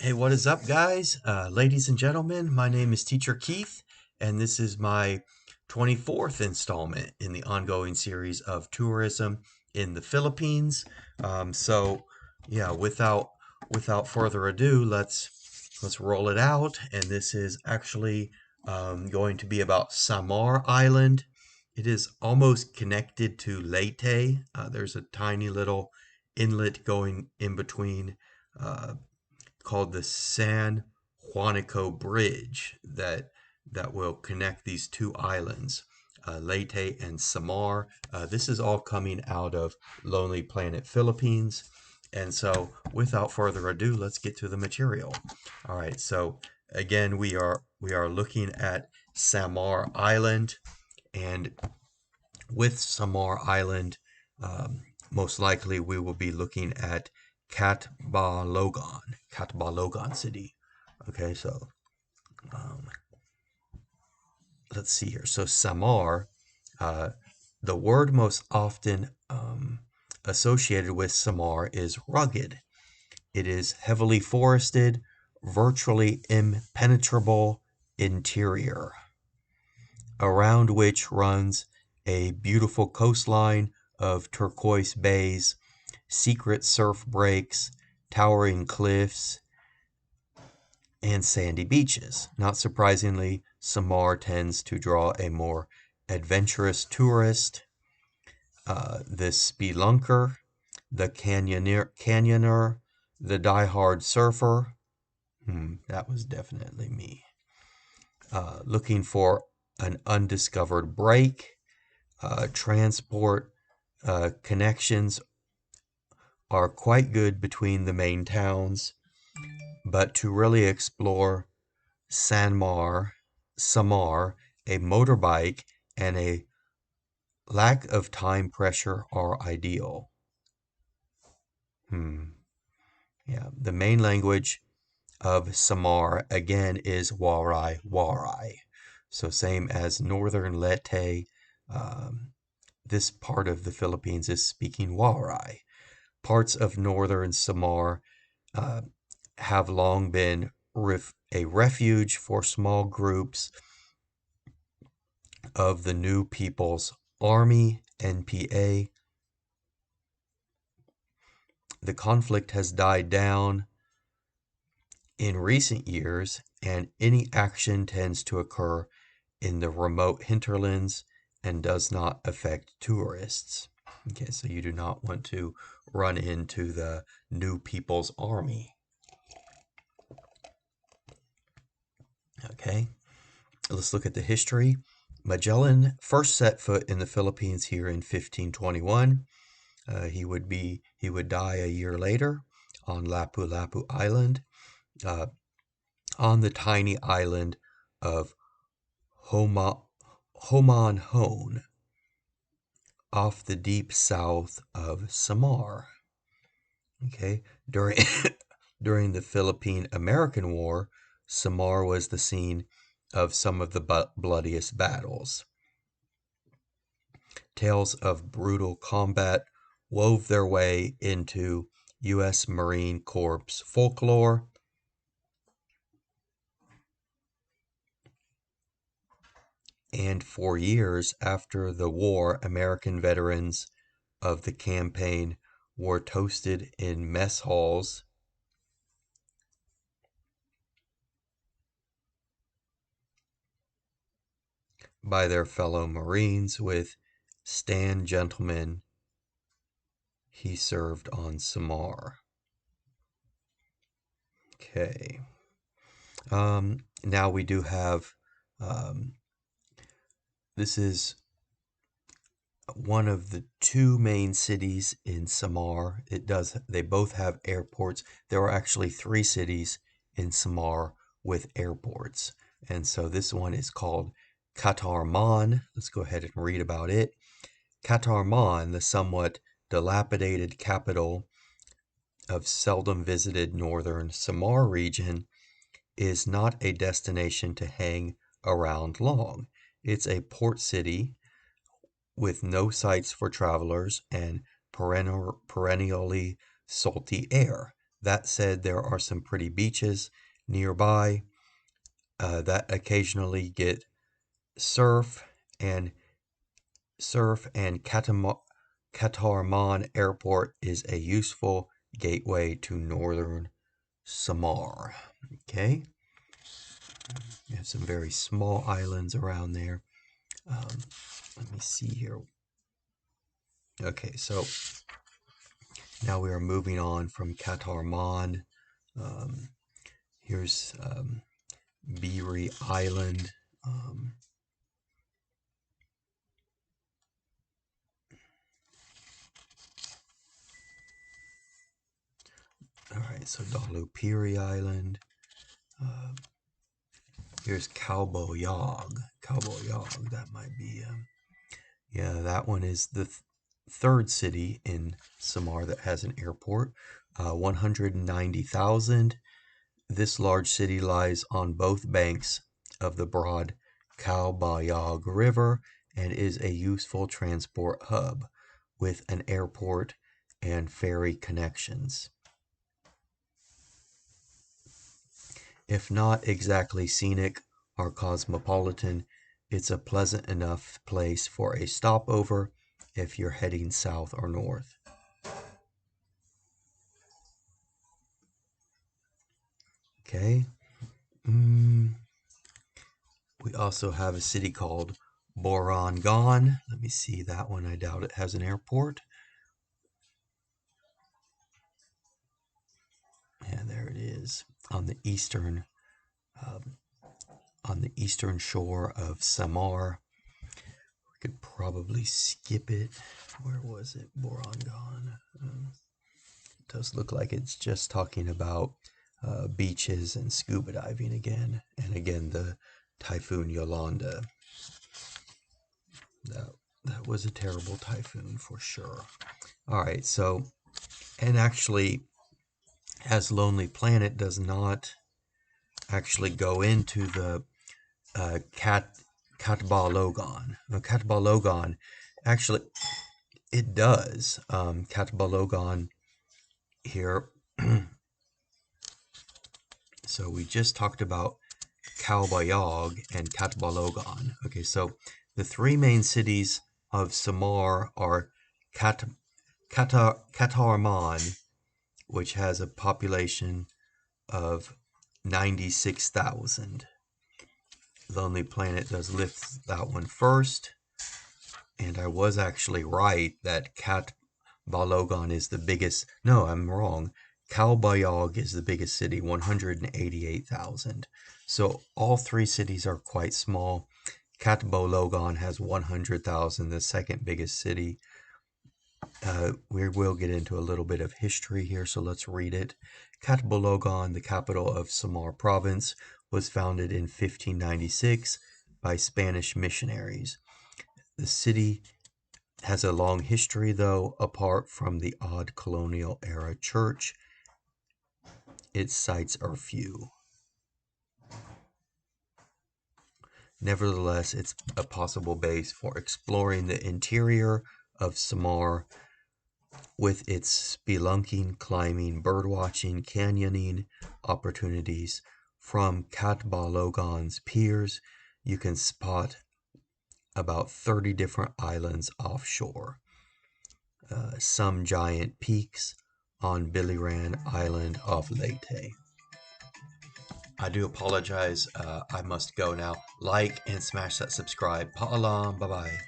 Hey, what is up, guys? Ladies and gentlemen, my name is Teacher Keith, and this is my 24th installment in the ongoing series of tourism in the Philippines. Yeah, without further ado, let's roll it out. And this is actually going to be about Samar Island. It is almost connected to Leyte. There's a tiny little inlet going in between. Called the San Juanico Bridge that will connect these two islands, Leyte and Samar. This is all coming out of Lonely Planet Philippines. And so, without further ado, let's get to the material. All right. So again, we are looking at Samar Island, and with Samar Island, most likely we will be looking at Catbalogan City. Okay, so um, let's see here. So Samar, uh, the word most often associated with Samar is rugged. It is heavily forested, virtually impenetrable interior, around which runs a beautiful coastline of turquoise bays, secret surf breaks, towering cliffs, and sandy beaches. Not surprisingly, Samar tends to draw a more adventurous tourist. The spelunker, the canyoner, the diehard surfer. That was definitely me. Looking for an undiscovered break. Transport connections are quite good between the main towns, but to really explore Samar, a motorbike and a lack of time pressure are ideal. Yeah, the main language of Samar again is Waray. So same as northern Leyte. This part of the Philippines is speaking Waray. Parts of northern Samar have long been a refuge for small groups of the New People's Army, NPA. The conflict has died down in recent years, and any action tends to occur in the remote hinterlands and does not affect tourists. Okay, so you do not want to run into the New People's Army. Okay, let's look at the history. Magellan first set foot in the Philippines here in 1521. He would die a year later on Lapu-Lapu Island, on the tiny island of Homanhon, off the deep south of Samar. Okay, during during the Philippine-American War, Samar was the scene of some of the bloodiest battles. Tales of brutal combat wove their way into U.S. Marine Corps folklore. And for years after the war, American veterans of the campaign were toasted in mess halls by their fellow Marines with "Stand, gentlemen, he served on Samar." Okay. Now we do have, this is one of the two main cities in Samar. They both have airports. There are actually three cities in Samar with airports. And so this one is called Catarman. Let's go ahead and read about it. Catarman, the somewhat dilapidated capital of seldom visited northern Samar region, is not a destination to hang around long. It's a port city with no sights for travelers and perennially salty air. That said, there are some pretty beaches nearby that occasionally get surf and Katarman Airport is a useful gateway to northern Samar. Okay, we have some very small islands around there. Let me see here. Okay, so now we are moving on from Katarman. Um, here's Beery Island. All right, so Dalupiri Island. Here's Kalboyog. Kalboyog, that might be. Yeah, that one is the third city in Samar that has an airport. 190,000. This large city lies on both banks of the broad Kalbayog River and is a useful transport hub with an airport and ferry connections. If not exactly scenic or cosmopolitan, it's a pleasant enough place for a stopover if you're heading south or north. Okay. We also have a city called Borangan. Let me see that one. I doubt it has an airport. Yeah, there it is on the eastern shore of Samar. We could probably skip it. Where was it? Borangan. It does look like it's just talking about beaches and scuba diving again. And again, the Typhoon Yolanda. That was a terrible typhoon for sure. All right, so, and actually, as Lonely Planet does not actually go into the Katbalogan. No, Katbalogan, actually, it does. Katbalogan here. So we just talked about Kalbayog and Katbalogan. Okay, so the three main cities of Samar are Katarman, which has a population of 96,000. Lonely Planet does lift that one first. And I was actually right that Balogan is the biggest. No, I'm wrong. Kalbayog is the biggest city, 188,000. So all three cities are quite small. Katbalogan has 100,000, the second biggest city. We will get into a little bit of history here, so let's read it. Katbalogan, the capital of Samar province, was founded in 1596 by Spanish missionaries. The city has a long history, though, apart from the odd colonial era church. Its sites are few. Nevertheless, it's a possible base for exploring the interior of Samar with its spelunking, climbing, birdwatching, canyoning opportunities. From Katbalogan's piers, you can spot about 30 different islands offshore. Some giant peaks on Biliran Island off Leyte. I do apologize. I must go now. Like and smash that subscribe. Pa'alam. Bye-bye.